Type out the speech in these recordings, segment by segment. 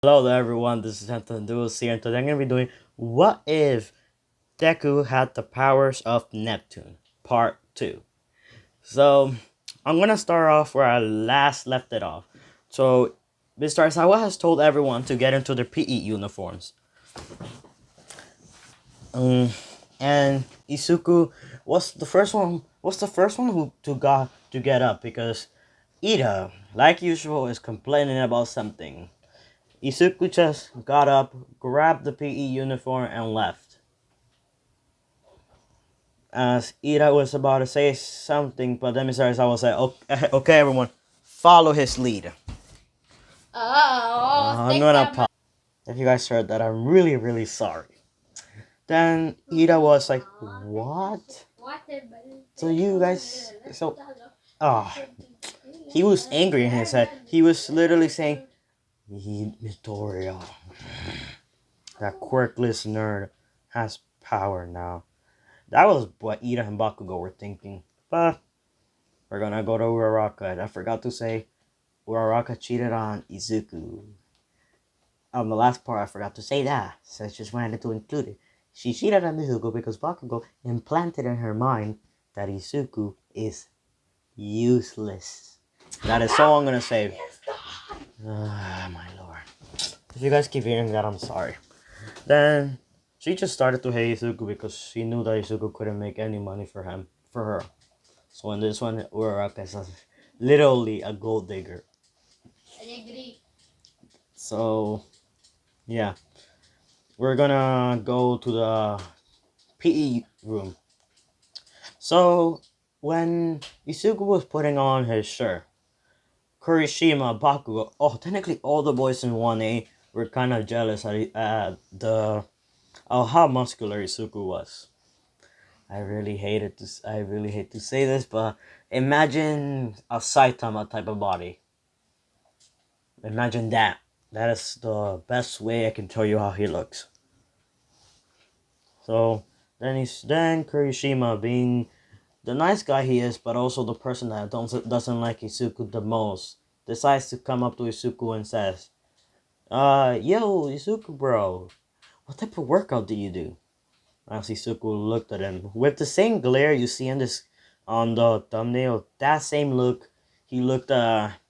Hello there everyone, this is Anton Duos here, and today I'm going to be doing What If Deku Had the Powers of Neptune, Part 2. So, I'm going to start off where I last left it off. So, Mr. Aizawa has told everyone to get into their PE uniforms. Um, and Isuku was the first one who to get up because Ida, like usual, is complaining about something. Isuku just got up, grabbed the PE uniform, and left. As Ira was about to say something, but then Mr. Aizawa said, okay, okay, everyone, follow his lead. I'm gonna apologize. If you guys heard that, I'm really, really sorry. Then Ira was like, what? So you guys, ah, he was angry in his head. He was literally saying, Midoriya, that quirkless nerd, has power now. That was what Ida and Bakugo were thinking. But we're gonna go to Uraraka. I forgot to say Uraraka cheated on Izuku. On the last part, I forgot to say that, so I just wanted to include it. She cheated on Izuku because Bakugo implanted in her mind that Izuku is useless. That is all I'm gonna say. Ah, my lord. If you guys keep hearing that, I'm sorry. Then she just started to hate Izuku because she knew that Izuku couldn't make any money for her. So in this one, Uraraka is literally a gold digger. I agree. So yeah, we're gonna go to the PE room. So when Isuku was putting on his shirt, Kurishima, Bakugo, technically all the boys in 1A were kind of jealous at how muscular Isuku was. I really hate to say this, but imagine a Saitama type of body. Imagine that. That is the best way I can tell you how he looks. So then Kurishima, being the nice guy he is, but also the person that doesn't like Isuku the most, decides to come up to Isuku and says, yo, Isuku bro, what type of workout do you do?" As Isuku looked at him with the same glare you see on the thumbnail, that same look, he looked at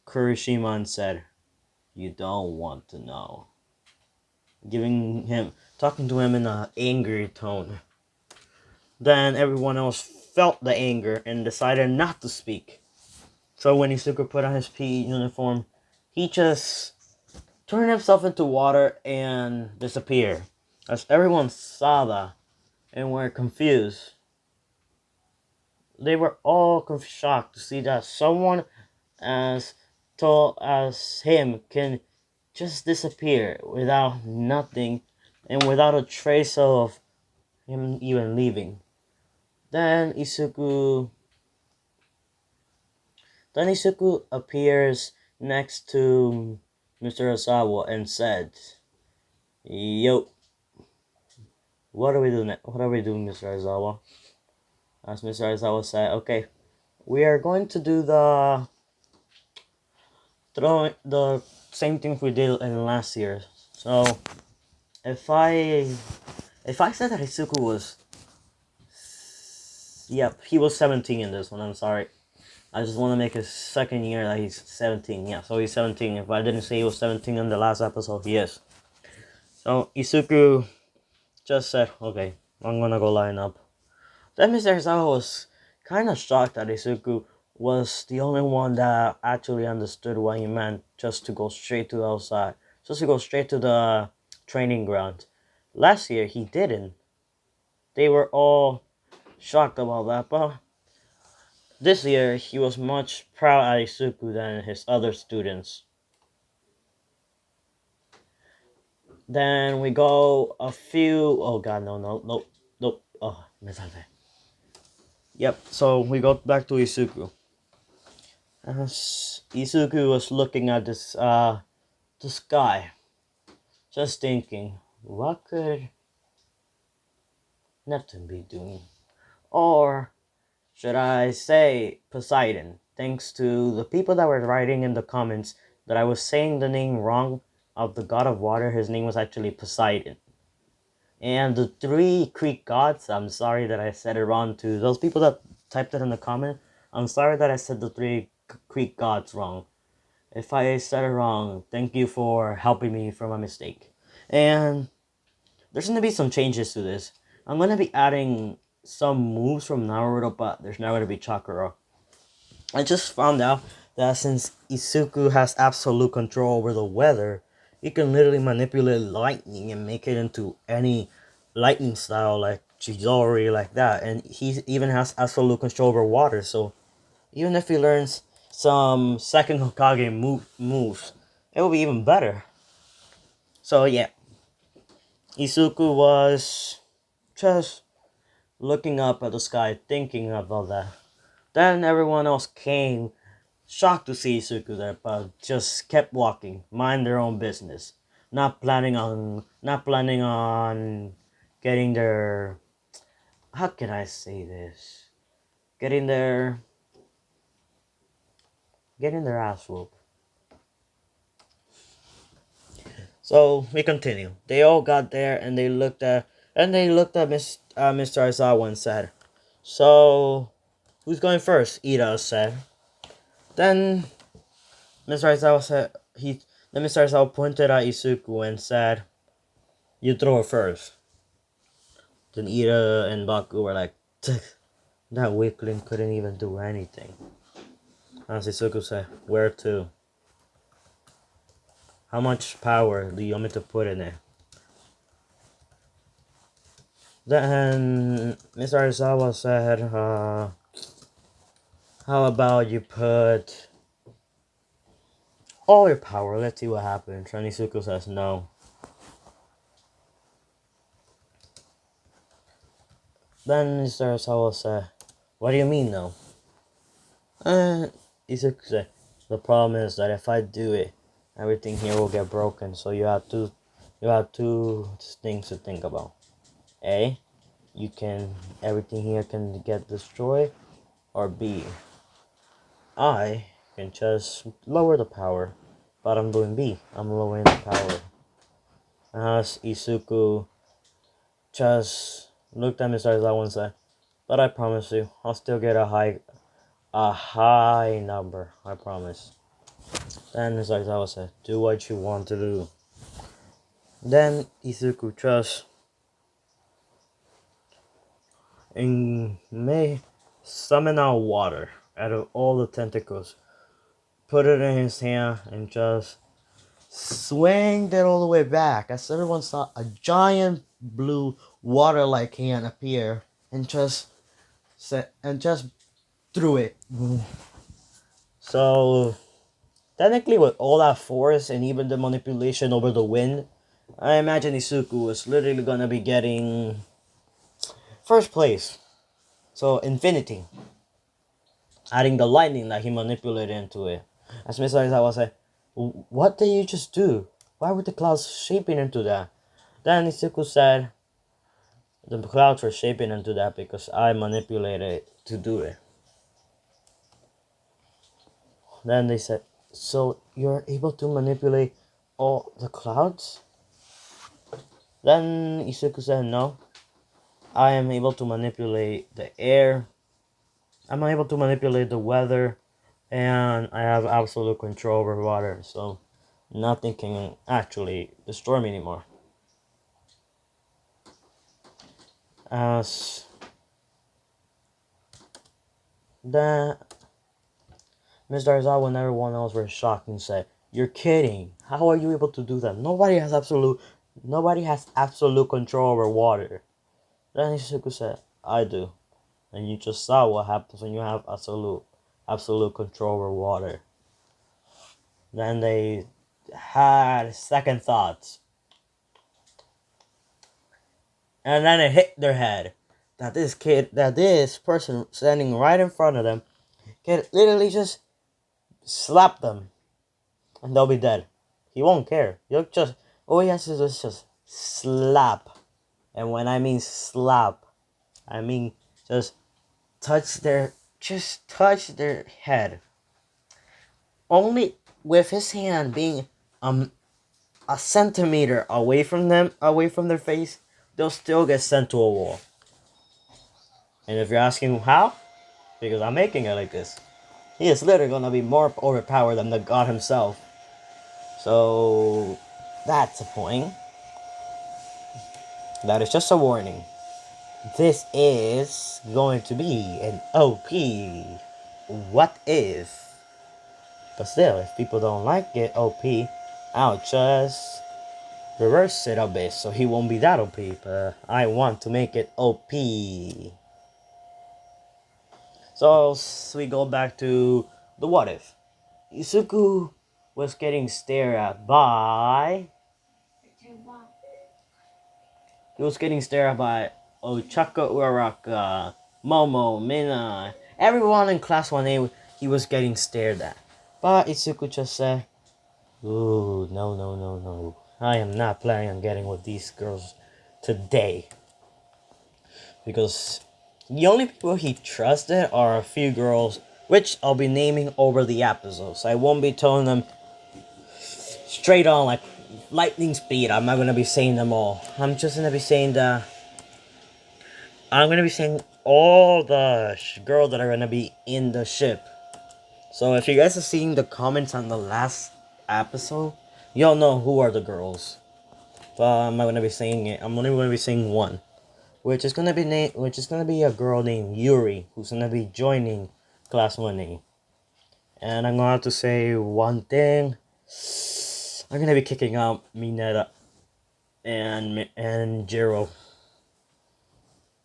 Kurishima and said, "You don't want to know." Talking to him in an angry tone. Then everyone else felt the anger and decided not to speak. So when Isuku put on his PE uniform, he just turned himself into water and disappeared. As everyone saw that and were confused, they were all shocked to see that someone as tall as him can just disappear without nothing and without a trace of him even leaving. Then Isuku then Isuku appears next to Mr. Osawa and said, "Yo, what are we doing? What are we doing, Mr. Osawa?" As Mr. Osawa said, "Okay, we are going to do the same thing we did in last year. So if I if I said that Isuku was, yep, he was 17 in this one. I'm sorry. I just want to make his second year that he's 17. Yeah, so he's 17. If I didn't say he was 17 in the last episode, he is. So Isuku just said, okay, I'm gonna go line up. Then Mr. Hisawa was kind of shocked that Isuku was the only one that actually understood what he meant just to go straight to the outside. Just to go straight to the training ground. Last year, he didn't. They were all shocked about that, but this year, he was much proud at Isuku than his other students. Then we go a few. Oh god, no, no, no, no. Oh, me salvé. Yep, so we go back to Isuku. As Isuku was looking at the sky, just thinking, what could Neptune be doing? Or should I say Poseidon? Thanks to the people that were writing in the comments that I was saying the name wrong of the god of water, his name was actually Poseidon. And the three Greek gods, I'm sorry that I said it wrong to those people that typed it in the comment. I'm sorry that I said the three Greek gods wrong. If I said it wrong, thank you for helping me for my mistake. And there's going to be some changes to this. I'm going to be adding some moves from Naruto, but there's not going to be Chakra. I just found out that since Isuku has absolute control over the weather, he can literally manipulate lightning and make it into any lightning style like Chidori, like that. And he even has absolute control over water, so even if he learns some second Hokage moves, it will be even better. So yeah, Isuku was just looking up at the sky, thinking about that. Then everyone else came, shocked to see Isuku there, but just kept walking, mind their own business, not planning on getting their, how can I say this? Getting their ass whooped. So we continue. They all got there and they looked at Mr. Aizawa and said, "So who's going first?" Ida said. Then Mr. Aizawa said he. Then Mr. Aizawa pointed at Isuku and said, "You throw it first." Then Ida and Baku were like, "That weakling couldn't even do anything." And Isuku said, "Where to? How much power do you want me to put in it?" Then Mr. Aizawa said, "How about you put all your power? Let's see what happens." And Isuku says, "No." Then Mr. Aizawa said, "What do you mean, no?" And Isuku said, "The problem is that if I do it, everything here will get broken. So you have two things to think about. A, everything here can get destroyed, or B, I can just lower the power. But I'm doing B. I'm lowering the power." As Isuku just looked at Mr. Aizawa and said, "But I promise you, I'll still get a high number. I promise." Then Mr. Aizawa said, "Do what you want to do." Then Isuku just may summon out water out of all the tentacles, put it in his hand, and just swing it all the way back as everyone saw a giant blue water-like hand appear and just threw it. So technically, with all that force and even the manipulation over the wind, I imagine Isuku was literally gonna be getting first place. So infinity, adding the lightning that he manipulated into it. As Mr. Aizawa said, "What did you just do? Why were the clouds shaping into that?" Then Isuku said, "The clouds were shaping into that because I manipulated it to do it." Then they said, "So you're able to manipulate all the clouds?" Then Isuku said, "No, I am able to manipulate the air. I'm able to manipulate the weather, and I have absolute control over water, so nothing can actually destroy me anymore." As that, Mr. Aizawa and everyone else were shocked and said, "You're kidding. How are you able to do that? Nobody has absolute control over water." Then Isuku said, "I do. And you just saw what happens when you have absolute control over water." Then they had second thoughts. And then it hit their head that this person standing right in front of them can literally just slap them and they'll be dead. He won't care. All he has to do is just slap. And when I mean slap, I mean just touch their head. Only with his hand being a centimeter away from them, away from their face, they'll still get sent to a wall. And if you're asking how, because I'm making it like this, he is literally gonna be more overpowered than the god himself. So that's a point. That is just a warning. This is going to be an OP. What if? But still, if people don't like it OP, I'll just reverse it a bit so he won't be that OP. But I want to make it OP. So we go back to the what if. Isuku was getting stared at by. He was getting stared at by Ochaka Uraraka, Momo, Mina, everyone in Class 1A he was getting stared at. But Isuku just said, ooh, no, no, no, no. I am not planning on getting with these girls today. Because the only people he trusted are a few girls, which I'll be naming over the episodes. I won't be telling them straight on like lightning speed. I'm not gonna be saying them all. I'm just gonna be saying I'm gonna be saying all the girls that are gonna be in the ship. So if you guys are seeing the comments on the last episode, y'all know who are the girls. But I'm not gonna be saying it. I'm only gonna be saying one, which is gonna be a girl named Yuri, who's gonna be joining Class 1A. And I'm gonna have to say one thing. I'm gonna be kicking out Mineta and Jiro.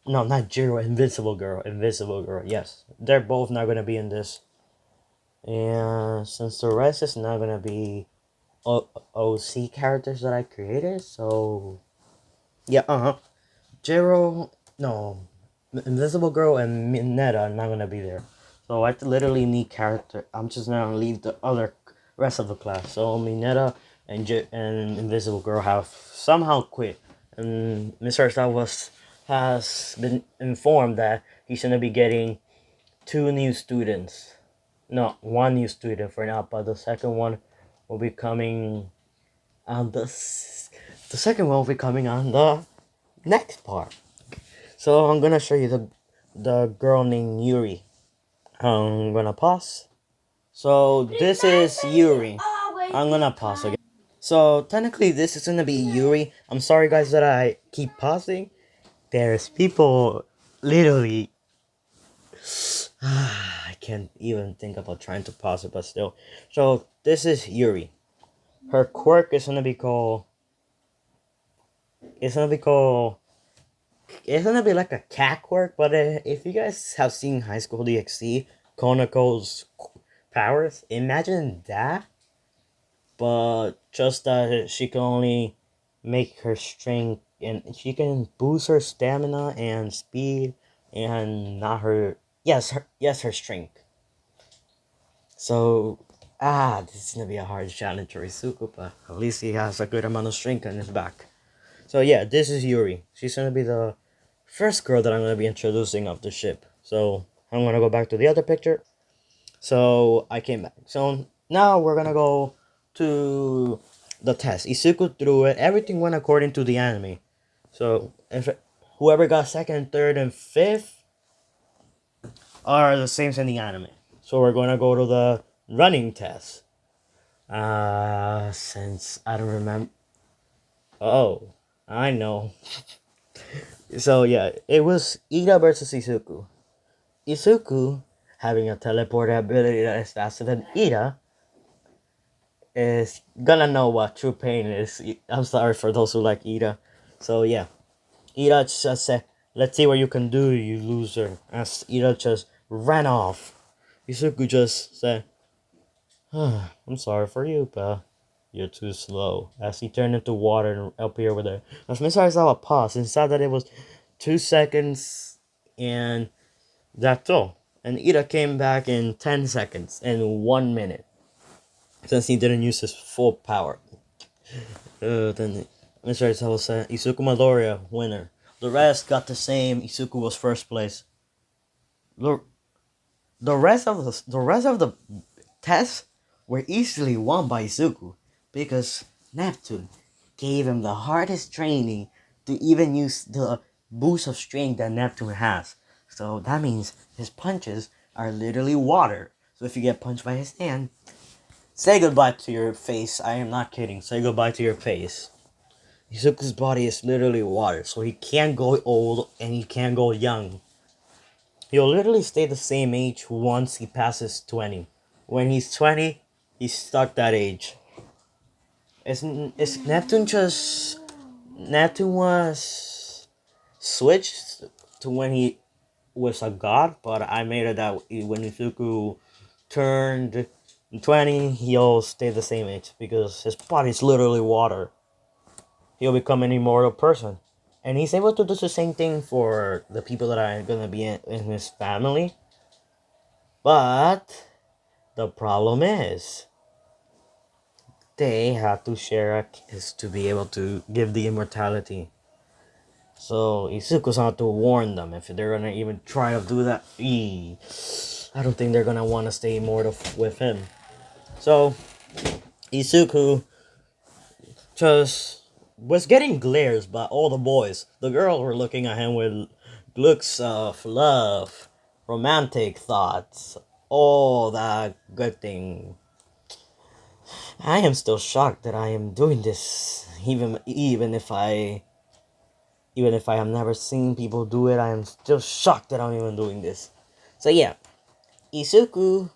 No, not Jiro. Invincible Girl. Invincible Girl. Yes, they're both not gonna be in this. And since the rest is not gonna be OC characters that I created, so yeah, Jiro, no, Invisible Girl and Mineta are not gonna be there. So I literally need character. I'm just gonna leave the other rest of the class. So Mineta and Invisible Girl have somehow quit, and Mr. Star has been informed that he's gonna be getting 2 new students. No, 1 new student for now, but the second one will be coming on the second one will be coming on the next part. So I'm gonna show you the girl named Yuri. I'm gonna pause. So this is Yuri. I'm gonna pause again. So technically this is gonna be Yuri. I'm sorry guys that I keep pausing. There's people literally I can't even think about trying to pause it, but still. So this is Yuri. Her quirk is gonna be called. It's gonna be called. It's gonna be like a cat quirk, but if you guys have seen High School DxD, Konako's powers, imagine that. But just that she can only make her strength, and she can boost her stamina and speed, and not her. Yes, her strength. So, this is gonna be a hard challenge for Isuku, but at least he has a good amount of strength on his back. So yeah, this is Yuri. She's gonna be the first girl that I'm gonna be introducing of the ship. So I'm gonna go back to the other picture. So I came back. So now we're gonna go to the test. Isuku threw it. Everything went according to the anime. So if whoever got second, third, and fifth are the same as in the anime. So we're gonna go to the running test. Since I don't remember. Oh, I know. So yeah, it was Ida versus Isuku. Isuku, having a teleport ability that is faster than Ida, is gonna know what true pain is. I'm sorry for those who like Ida. So yeah, Ida just said, "Let's see what you can do, you loser." As Ida just ran off, Isuku just said, I'm sorry for you, but you're too slow. As he turned into water and appeared over there. As Mr. Aizawa paused and saw that it was 2 seconds and that's all. And Ida came back in 10 seconds and 1 minute. Since he didn't use his full power. Then Mr. Aizawa said, Isuku Midoriya, winner. The rest got the same. Isuku was first place. The rest of the tests were easily won by Izuku because Neptune gave him the hardest training to even use the boost of strength that Neptune has. So that means his punches are literally water. So if you get punched by his hand, say goodbye to your face. I am not kidding. Say goodbye to your face. Izuku's body is literally water, so he can't go old and he can't go young. He'll literally stay the same age once he passes 20. When he's 20, he's stuck that age. Is Neptune just... Neptune was switched to when he was a god, but I made it that when Izuku turned 20, he'll stay the same age because his body's literally water. He'll become an immortal person. And he's able to do the same thing for the people that are gonna be in his family. But the problem is they have to share a kiss to be able to give the immortality. So Izuku's have to warn them if they're gonna even try to do that. I don't think they're gonna want to stay immortal with him. So Izuku just was getting glares by all the boys. The girls were looking at him with looks of love, romantic thoughts, all that good thing. I am still shocked that I am doing this, even if I have never seen people do it. I am still shocked that I'm even doing this. So yeah, Izuku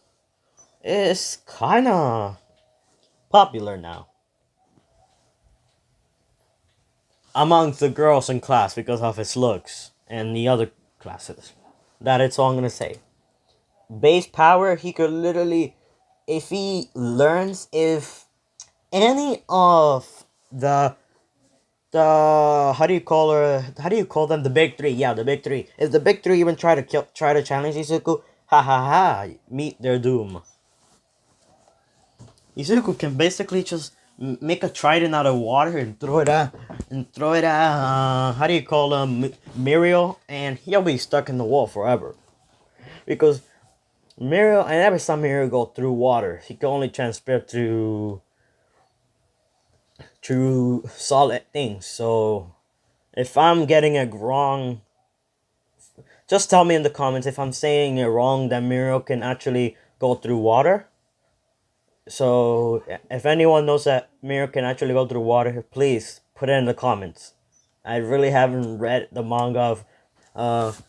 is kinda popular now amongst the girls in class because of his looks and the other classes. That is all I'm gonna say. Base power, he could literally, if he learns, if any of the how do you call them, the big three, yeah, the big three, if the big three even try to challenge Izuku, ha ha ha, meet their doom. Izuku can basically just make a trident out of water and throw it at how do you call them, Muriel, and he'll be stuck in the wall forever because Muriel, I never saw Muriel go through water. He can only transfer through solid things. So if I'm getting it wrong, just tell me in the comments if I'm saying it wrong that Muriel can actually go through water. So if anyone knows that Muriel can actually go through water, please put it in the comments. I really haven't read the manga of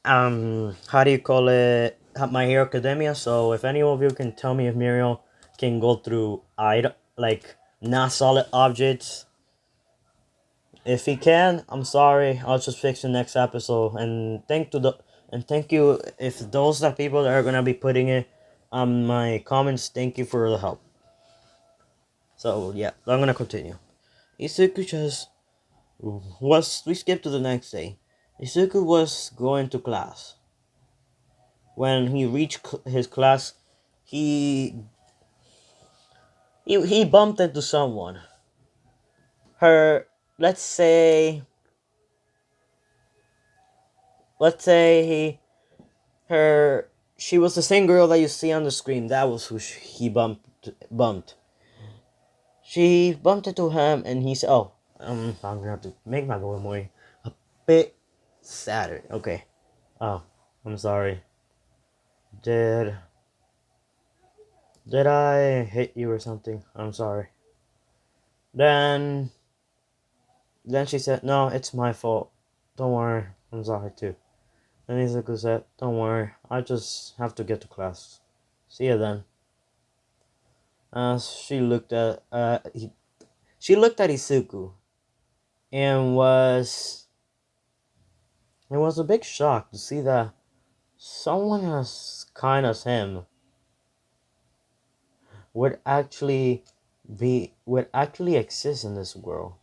how do you call it, My Hero Academia. So if any of you can tell me if Muriel can go through like not solid objects, if he can, I'm sorry. I'll just fix the next episode. And thank you if those are people that are gonna be putting it on my comments. Thank you for the help. So yeah, I'm gonna continue. Izuku just we skip to the next day. Izuku was going to class. When he reached his class, he he bumped into someone. Her, let's say, he her she was the same girl that you see on the screen. That was who he bumped. She bumped into him, and he said, "Oh, I'm gonna have to make my boy a bit sadder." Okay. Oh, I'm sorry. Did did I hit you or something? I'm sorry. Then then she said, "No, it's my fault. Don't worry. I'm sorry too." And Izuku said, "Don't worry. I just have to get to class. See you then." She looked at she looked at Izuku and was a big shock to see that someone as kind as him would actually exist in this world.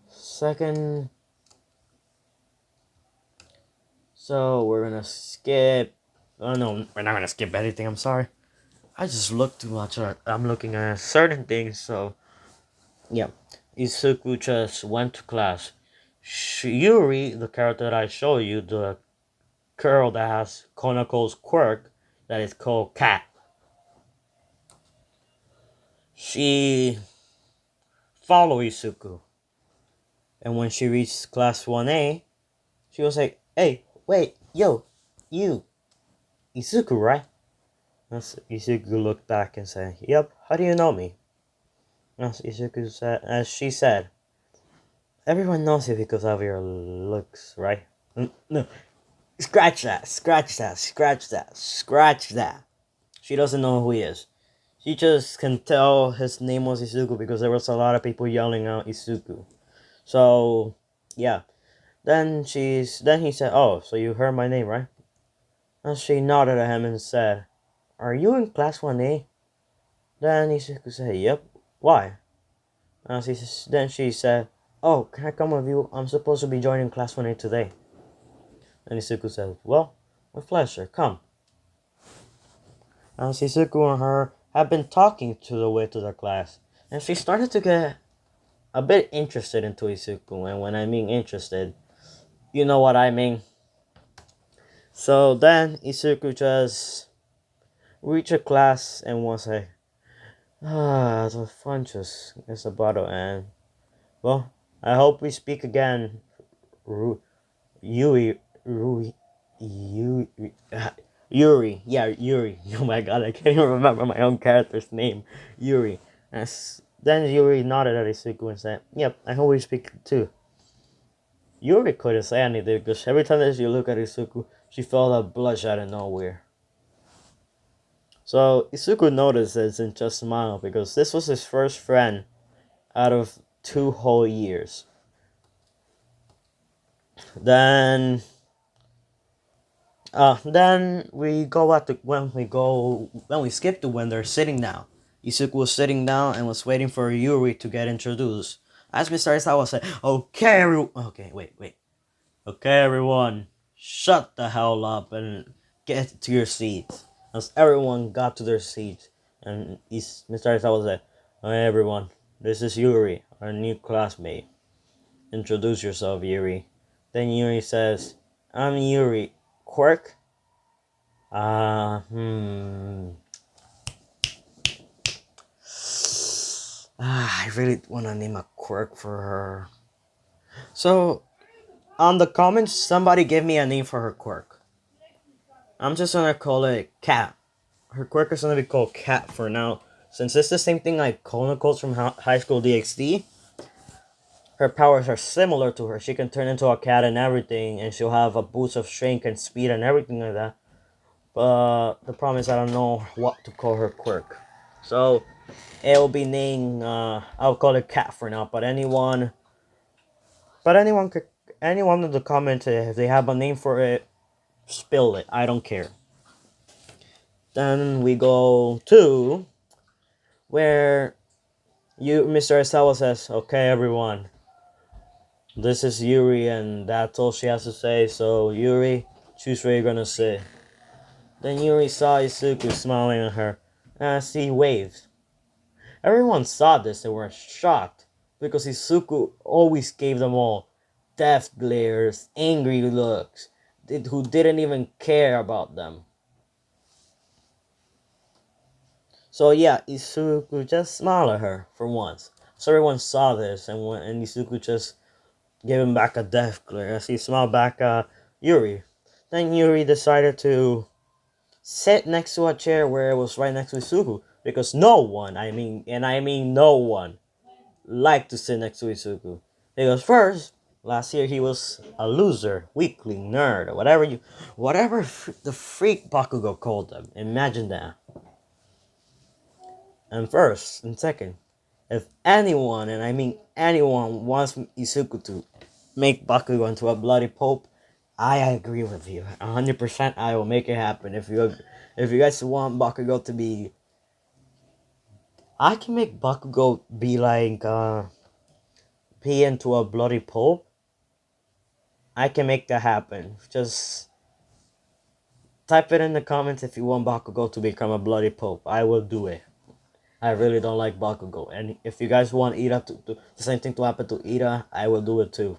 Second, so we're gonna skip. Oh no, we're not gonna skip anything. I'm sorry. I just look too much. I'm looking at certain things. So yeah, Izuku just went to class. Yuri, the character that I show you, the girl that has Konako's quirk, that is called Cat. she followed Isuku. And when she reached class 1A, she was like, hey, wait, yo, you, Isuku, right? As Isuku looked back and said, yep, how do you know me? As she said, everyone knows you because of your looks, right? No, scratch that, scratch that, scratch that, scratch that. She doesn't know who he is. She just can tell his name was Isuku because there was a lot of people yelling out Isuku. So, yeah. Then he said, "Oh, so you heard my name, right?" And she nodded at him and said, "Are you in class 1A?" Then Isuku said, "Yep. Why?" Then she said, "Oh, can I come with you? I'm supposed to be joining class 1A today." And Isuku said, "Well, with pleasure. Come." And Isuku and her had been talking to the way to the class, and she started to get a bit interested into Isuku. And when I mean interested, you know what I mean. So then Isuku just reached a class and was like, the fun just is about to end. Well, I hope we speak again, Yui, Yuri, yeah, Yuri. Oh my god, I can't even remember my own character's name, Yuri. Then Yuri nodded at Isuku and said, "Yep, I hope we speak too." Yuri couldn't say anything because every time that she looked at Isuku, she felt a blush out of nowhere. So Isuku noticed this and just smiled because this was his first friend out of 2 whole years. Then, then we go at the when we skip to when they're sitting down. Isuku was sitting down and was waiting for Yuri to get introduced. As Mr. Isawa said, "Okay, everyone. Okay, wait. Okay, everyone, shut the hell up and get to your seats." As everyone got to their seats, and Mr. Isawa said, "Hi, everyone. This is Yuri, our new classmate. Introduce yourself, Yuri." Then Yuri says, "I'm Yuri. Quirk?" Uh, hmm. I really want to name a quirk for her. So, on the comments, somebody give me a name for her quirk. I'm just gonna call it Cat. Her quirk is gonna be called Cat for now. Since it's the same thing like Kona calls from High School DxD, her powers are similar to her. She can turn into a cat and everything, and she'll have a boost of strength and speed and everything like that. But the problem is I don't know what to call her quirk. So it'll be named I'll call it Cat for now. But anyone could anyone in the comments if they have a name for it, spill it. I don't care. Then we go to where Mr. Esawa says, "Okay, everyone, this is Yuri, and that's all she has to say. So Yuri, choose where you're gonna sit." Then Yuri saw Isuku smiling at her as he waved. Everyone saw this and were shocked because Isuku always gave them all death glares, angry looks, who didn't even care about them. So yeah, Isuku just smiled at her for once. So everyone saw this and Isuku just gave him back a death glare as he smiled back at Yuri. Then Yuri decided to sit next to a chair where it was right next to Isuku because no one, I mean no one, liked to sit next to Isuku. Because first, last year he was a loser, weakling, nerd, or whatever the freak Bakugo called them. Imagine that. And first, and second, if anyone, and I mean anyone, wants Isuku to make Bakugo into a bloody pope, I agree with you. 100% I will make it happen. If you guys want Bakugo to be, I can make Bakugo be like be into a bloody pope. I can make that happen. Just type it in the comments if you want Bakugo to become a bloody pope. I will do it. I really don't like Bakugo. And if you guys want Ira to the same thing to happen to Ira, I will do it too.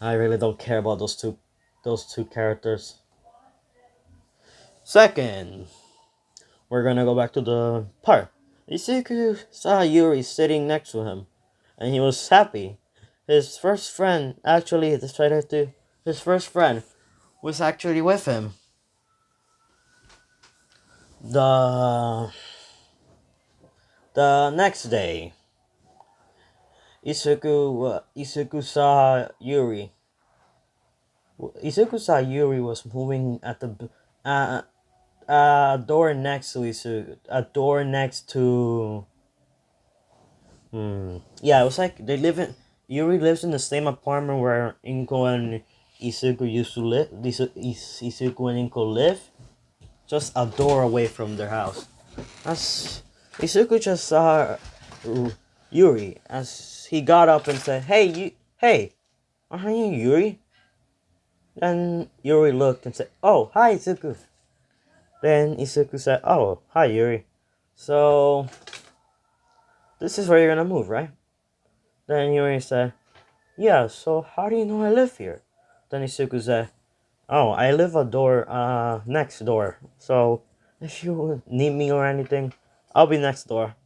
I really don't care about those two characters. Second, we're gonna go back to the part Izuku saw Yuri sitting next to him, and he was happy. His first friend actually decided to. His first friend was actually with him. The the next day, Izuku saw Yuri. Izuku saw Yuri was moving at the door next to Izuku. A door next to. Yeah, it was like they live in. Yuri lives in the same apartment where Inko and Izuku used to live. Izuku and Inko live, just a door away from their house. As Izuku just saw Yuri as he got up and said, hey, aren't you Yuri?" Then Yuri looked and said, "Oh, hi, Izuku." Then Izuku said, "Oh, hi, Yuri. So this is where you're gonna move, right?" Then Yuri said, "Yeah. So how do you know I live here?" Then Izuku said, "Oh, I live a door next door. So if you need me or anything, I'll be next door.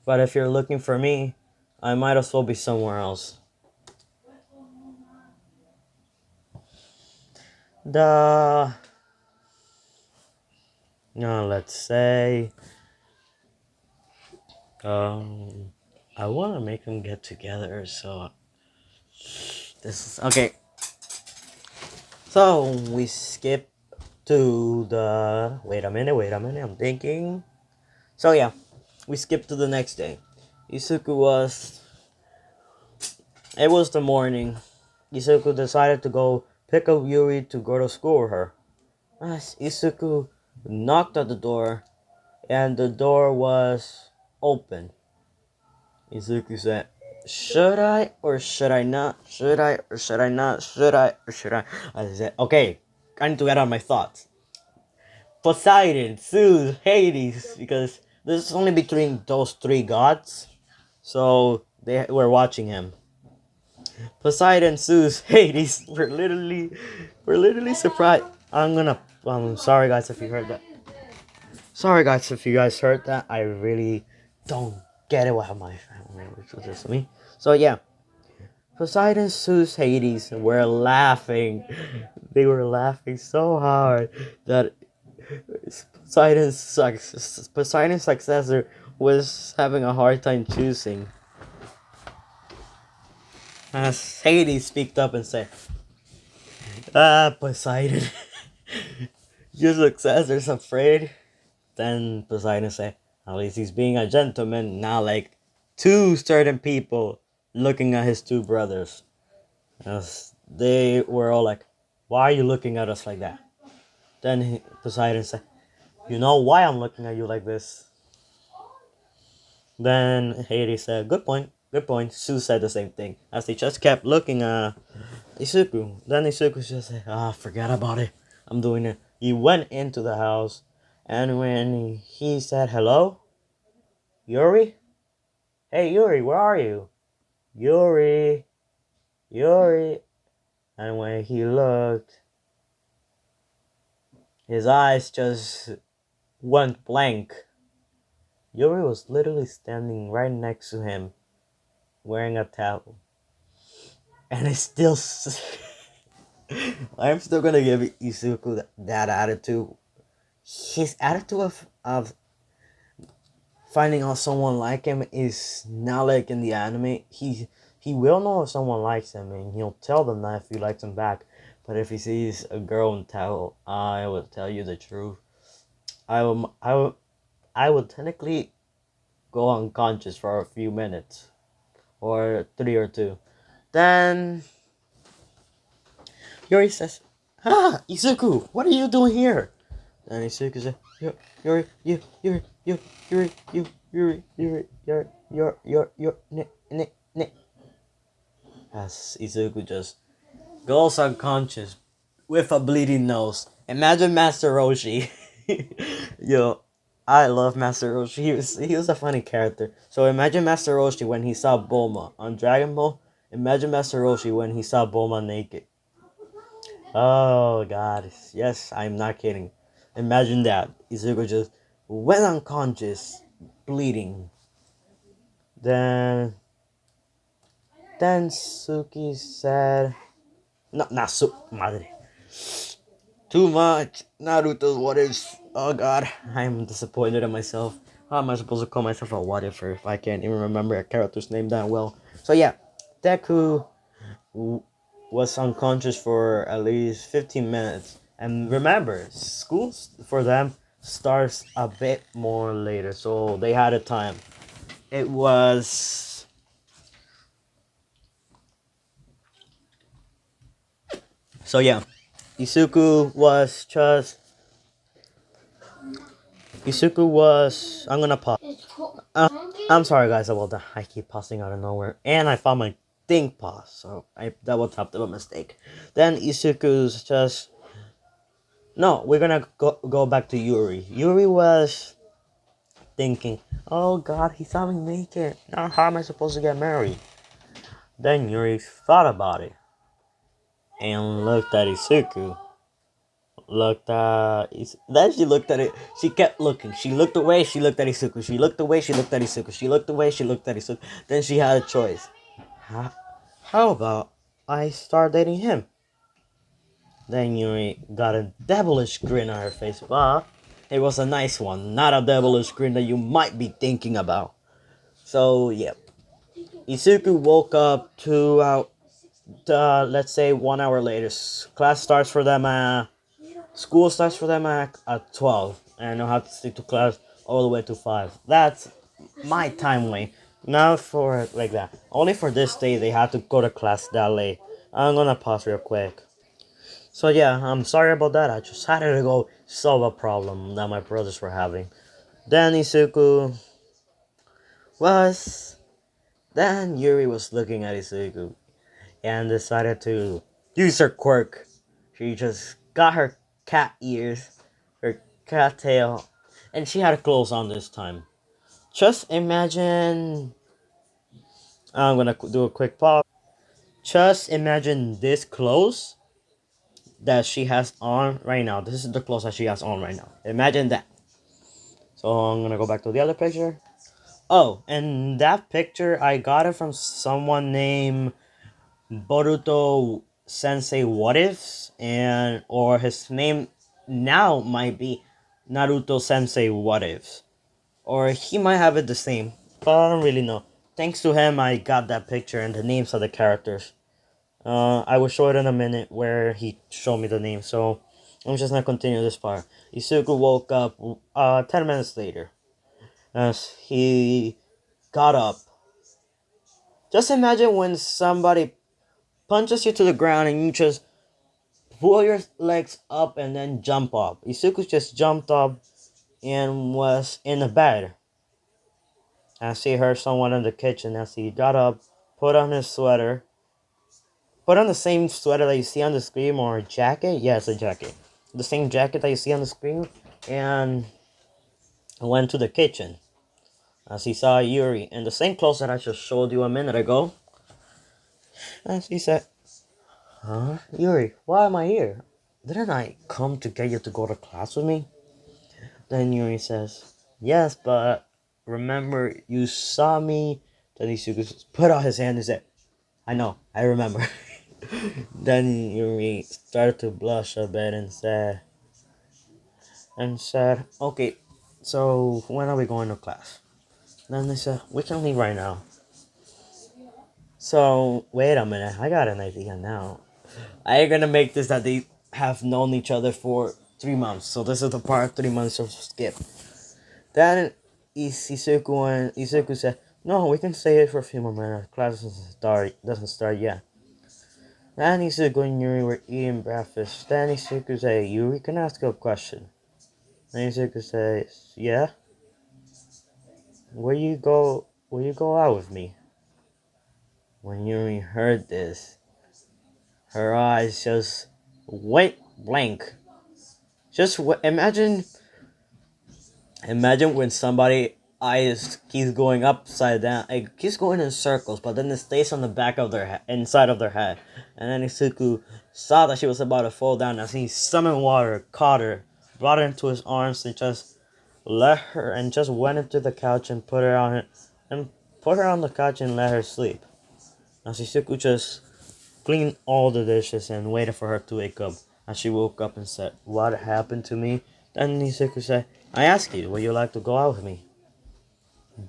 But if you're looking for me, I might as well be somewhere else." The let's say um I want to make them get together, so this is okay. So we skip to the wait a minute, I'm thinking. So yeah, we skip to the next day. Isuku was It was the morning. Isuku decided to go pick up Yuri to go to school with her. As Isuku knocked at the door, and the door was open. Izuku said, "Should I or should I not? Should I or should I not? Should I or should I?" I said, "Okay, I need to get out my thoughts." Poseidon, Zeus, Hades, because this is only between those three gods, so they were watching him. Poseidon, Zeus, Hades we're literally surprised. I'm sorry guys if you heard that. Sorry guys if you guys heard that. I really don't get it what my family language was just me. So yeah, Poseidon, Zeus, Hades were laughing. They were laughing so hard that Poseidon's successor was having a hard time choosing. As Hades speaked up and said, Poseidon, your successor's afraid." Then Poseidon said, "At least he's being a gentleman, not like two certain people looking at his two brothers." As they were all like, "Why are you looking at us like that?" Then Poseidon said, "You know why I'm looking at you like this?" Then Hades said, "Good point, good point." Sue said the same thing as they just kept looking at Isuku. Then Isuku just said, forget about it. I'm doing it." He went into the house, and when he said hello, "Yuri? Hey, Yuri, where are you? Yuri, Yuri." And when he looked, his eyes just went blank. Yuri was literally standing right next to him, wearing a towel. And it's still. I'm still gonna give Isuku that attitude. His attitude of finding out someone like him is not like in the anime. He will know if someone likes him, and he'll tell them that if he likes them back. But if he sees a girl in towel, I will tell you the truth. I will technically go unconscious for a few minutes, or three or two. Then Yuri says, Izuku, what are you doing here?" And Izuku says, Yuri, you, As Izuku just goes unconscious with a bleeding nose. Imagine Master Roshi. Yo, I love Master Roshi. He was a funny character. So imagine Master Roshi when he saw Bulma on Dragon Ball. Imagine Master Roshi when he saw Bulma naked. Oh god, yes, I'm not kidding. Imagine that. Izuku just went unconscious, bleeding. Then, then Suki said, "No, not Su, madre. Too much. Naruto's what ifs. Oh god, I'm disappointed in myself. How am I supposed to call myself a what if if I can't even remember a character's name that well? So yeah, Deku was unconscious for at least 15 minutes. And remember, school for them starts a bit more later, so they had a time. It was. So yeah, Isuku was just. Isuku was. I'm gonna pause. I'm sorry, guys, about that. I keep pausing out of nowhere. And I found my thing pause, so I double tapped a mistake. Then Isuku's just. No, we're gonna go back to Yuri. Yuri was thinking, oh god, he saw me make it. Now, how am I supposed to get married? Then Yuri thought about it and looked at Isuku. Then she looked at it. She kept looking. She looked away. She looked at Isuku. She looked away. She looked at Isuku. She looked away. She looked at Isuku. Then she had a choice. How about I start dating him? Then Yuri got a devilish grin on her face. But it was a nice one, not a devilish grin that you might be thinking about. So yeah, Isuku woke up let's say 1 hour later. Class starts for them. School starts for them at 12, and I'll have to stick to class all the way to 5. That's my time way. Not for like that. Only for this day they had to go to class that late. I'm gonna pause real quick. So yeah, I'm sorry about that. I just had to go solve a problem that my brothers were having. Then Isuku was. Then Yuri was looking at Isuku and decided to use her quirk. She just got her cat ears, her cat tail, and she had clothes on this time. Just imagine. I'm gonna do a quick pause. Just imagine this clothes that she has on right now. This is the clothes that she has on right now. Imagine that. So I'm gonna go back to the other picture. Oh, and that picture I got it from someone named Boruto Sensei What Ifs, and or his name now might be Naruto Sensei What Ifs, or he might have it the same, but I don't really know. Thanks to him, I got that picture and the names of the characters. I will show it in a minute where he showed me the name. So I'm just gonna continue this part. Isuku woke up 10 minutes later as he got up. Just imagine when somebody punches you to the ground and you just pull your legs up and then jump up. Isuku just jumped up and was in the bed. As he heard someone in the kitchen, as he got up, put on his sweater, put on the same sweater that you see on the screen or jacket. Yes, a jacket. The same jacket that you see on the screen, and went to the kitchen. As he saw Yuri in the same clothes that I just showed you a minute ago. As he said, huh? Yuri, why am I here? Didn't I come to get you to go to class with me? Then Yuri says, yes, but remember you saw me. Then Isuku put out his hand and said, I know, I remember. Then Yuri started to blush a bit and said, okay, so when are we going to class? Then they said, we can leave right now. So wait a minute, I got an idea now. I'm gonna make this that they have known each other for 3 months. So this is the part 3 months of skip. Then Isuku said, no, we can stay here for a few more minutes. Class doesn't start yet. Then Isuku and Yuri were eating breakfast. Then Isuku said, Yuri, can I ask you a question? Then Isuku says, yeah? Will you go out with me? When Yuri heard this, her eyes just went blank. Imagine when somebody eyes keeps going upside down, it keeps going in circles, but then it stays on the back of their head, inside of their head. And then Isuku saw that she was about to fall down as he summoned water, caught her, brought her into his arms, and just let her and just went into the couch and put her on the couch and let her sleep. Now Shizuku just cleaned all the dishes and waited for her to wake up. And she woke up and said, "What happened to me?" Then Shizuku said, "I asked you, would you like to go out with me?"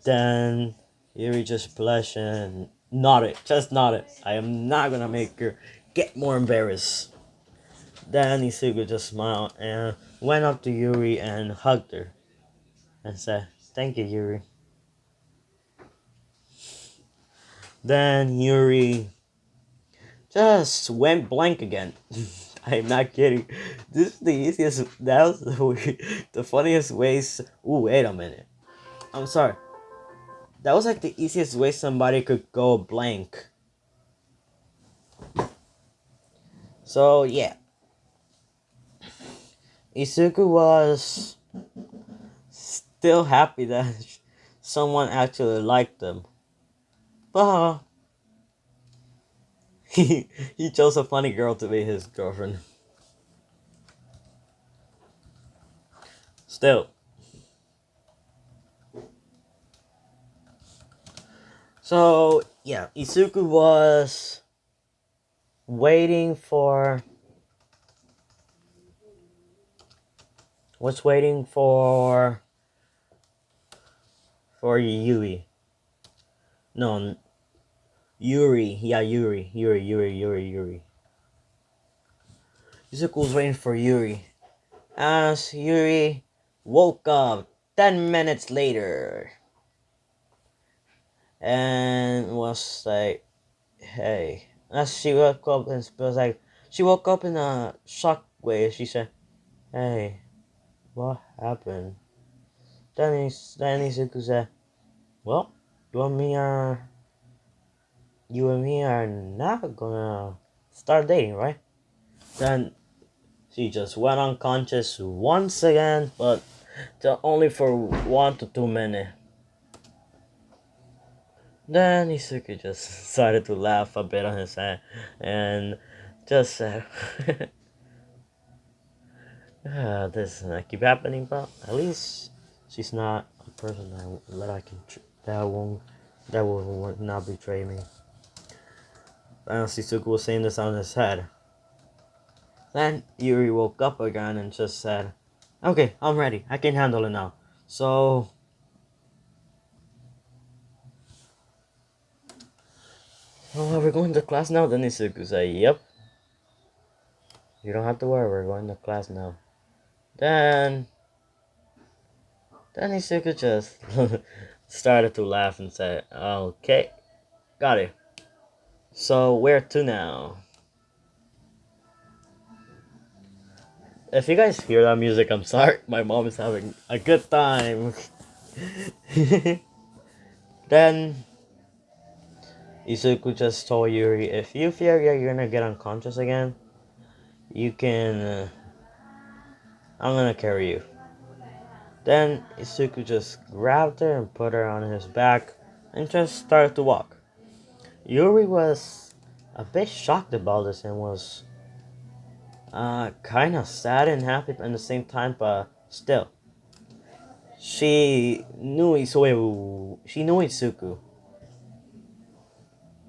Then Yuri just blushed and nodded, just nodded. "I am not gonna make her get more embarrassed." Then Isuku just smiled and went up to Yuri and hugged her and said, "Thank you, Yuri." Then Yuri just went blank again. I'm not kidding. This is the easiest. That was the funniest ways. Ooh, wait a minute. I'm sorry. That was like the easiest way somebody could go blank. So yeah, Isuku was still happy that someone actually liked them, but he chose a funny girl to be his girlfriend. Still, so yeah, Isuku waiting for was waiting for Yui. No, Yuri. Yeah, Yuri. Izuku was waiting for Yuri. As Yuri woke up 10 minutes later and was like, "Hey." As she woke up and was like, she woke up in a shocked way. She said, "Hey, what happened?" Then Izuku said, "Well, you and me are you and me are not gonna start dating, right?" Then she just went unconscious once again, but only for 1 to 2 minutes. Then Isuki just decided to laugh a bit on his head and just said, "This is not keep happening, but at least she's not a person that I can that will not betray me." Then Shizuku was saying this on his head. Then Yuri woke up again and just said, "Okay, I'm ready. I can handle it now." So, "Oh, we're going to class now?" Then Shizuku said, "Yep. You don't have to worry. We're going to class now." Then Shizuku just started to laugh and said, "Okay, got it. So where to now?" If you guys hear that music, I'm sorry. My mom is having a good time. Then Izuku just told Yuri, "If you fear you're gonna get unconscious again, you can. I'm gonna carry you." Then Izuku just grabbed her and put her on his back and just started to walk. Yuri was a bit shocked about this and was kind of sad and happy at the same time, but still, she knew Izuku,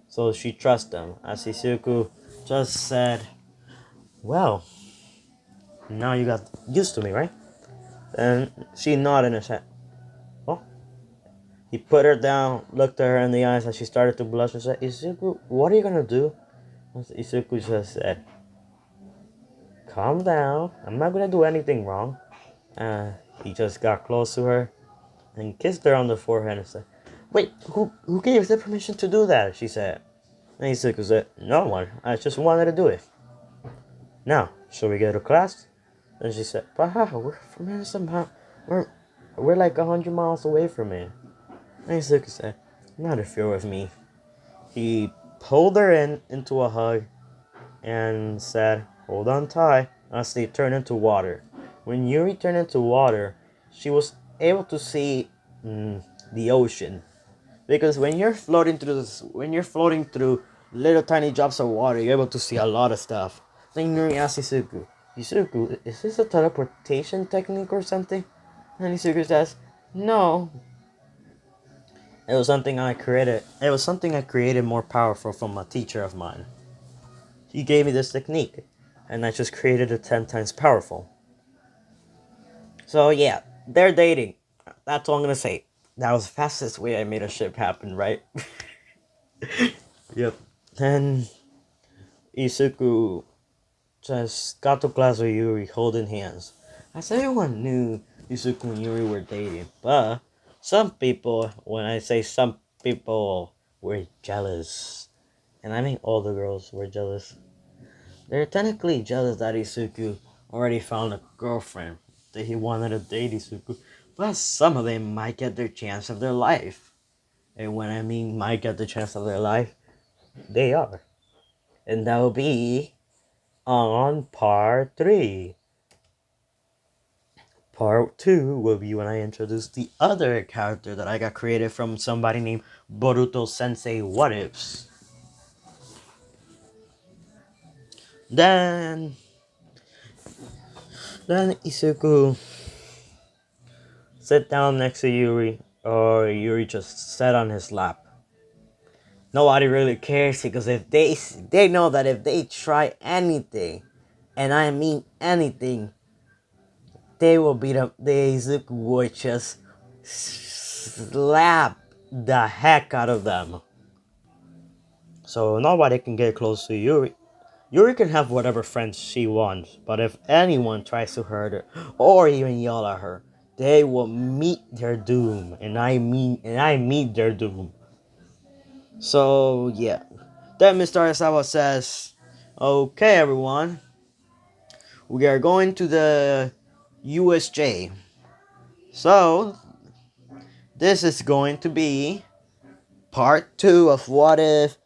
so she trusted him. As Izuku just said, "Well, now you got used to me, right?" And she nodded her head. "Oh." He put her down, looked at her in the eyes as she started to blush and said, "Izuku, what are you gonna do?" Izuku just said, "Calm down. I'm not gonna do anything wrong." He just got close to her and kissed her on the forehead and said, "Wait, who gave the permission to do that?" she said. And Izuku said, "No one. I just wanted to do it. Now, shall we go to class?" And she said, "But we're from here somehow. We're we're like 100 miles away from it." And Izuku said, "Not if you're with me." He pulled her into a hug and said, "Hold on tight," as they turned into water. When Yuri turned into water, she was able to see the ocean. Because when you're floating through little tiny drops of water, you're able to see a lot of stuff. Then Yuri asked Isuku, "Isuku, is this a teleportation technique or something?" And Isuku says, no, it was something I created. It was something I created more powerful from a teacher of mine. He gave me this technique, and I just created it 10 times powerful. So yeah, they're dating. That's all I'm gonna say. That was the fastest way I made a ship happen, right? Yep. Then Isuku just got to class with Yuri holding hands. As everyone knew Isuku and Yuri were dating, but some people, when I say some people, were jealous. And I mean all the girls were jealous. They're technically jealous that Isuku already found a girlfriend, that he wanted to date Isuku, but some of them might get their chance of their life. And when I mean might get the chance of their life, they are. And that will be on part 3. Part 2 will be when I introduce the other character that I got created from somebody named Boruto Sensei What Ifs. Then, then Isuku sit down next to Yuri, or Yuri just sat on his lap. Nobody really cares because if they know that if they try anything, and I mean anything, they will beat up. They Izuku would just slap the heck out of them. So nobody can get close to Yuri. Yuri can have whatever friends she wants, but if anyone tries to hurt her or even yell at her, they will meet their doom, and I meet their doom. So yeah, then Mr. Arasawa says, "Okay, everyone, we are going to the USJ. So this is going to be part 2 of What If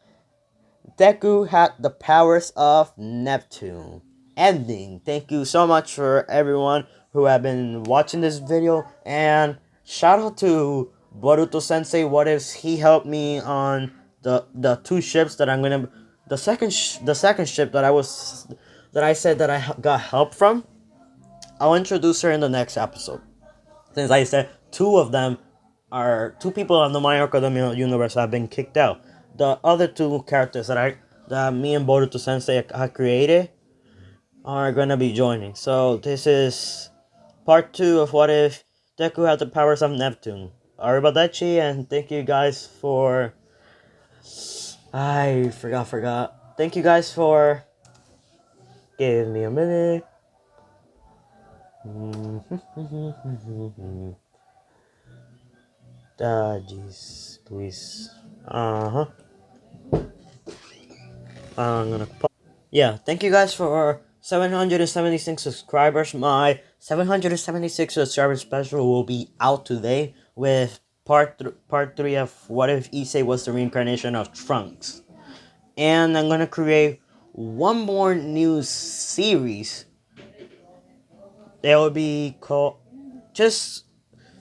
Deku had the powers of Neptune." Ending. Thank you so much for everyone who have been watching this video, and shout out to Boruto Sensei. What if he helped me on the 2 ships that I'm gonna the second ship that I said that I got help from. I'll introduce her in the next episode. Since I said 2 of them are 2 people on the My Hero Academia universe have been kicked out. The other 2 characters that me and Boruto Sensei have created are gonna be joining. So this is part 2 of What If Deku had the powers of Neptune. Arrivederci, and thank you guys for... I forgot. Thank you guys for... Give me a minute. Jeez, please. Uh-huh. I'm gonna... Yeah, thank you guys for 776 subscribers. My 776 subscriber special will be out today with part 3 of What If Issei was the reincarnation of Trunks. And I'm gonna create one more new series. There will be called just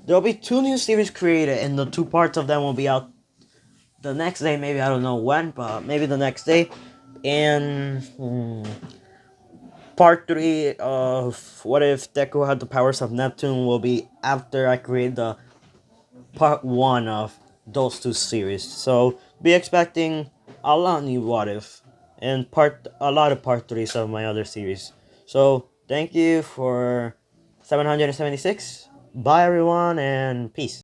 there will be 2 new series created, and the 2 parts of them will be out the next day. Maybe I don't know when, but maybe the next day. And part 3 of What If Deku Had the Powers of Neptune will be after I create the part 1 of those 2 series. So be expecting a lot new What If and a lot of part 3s of my other series. So thank you for 776. Bye everyone, and peace.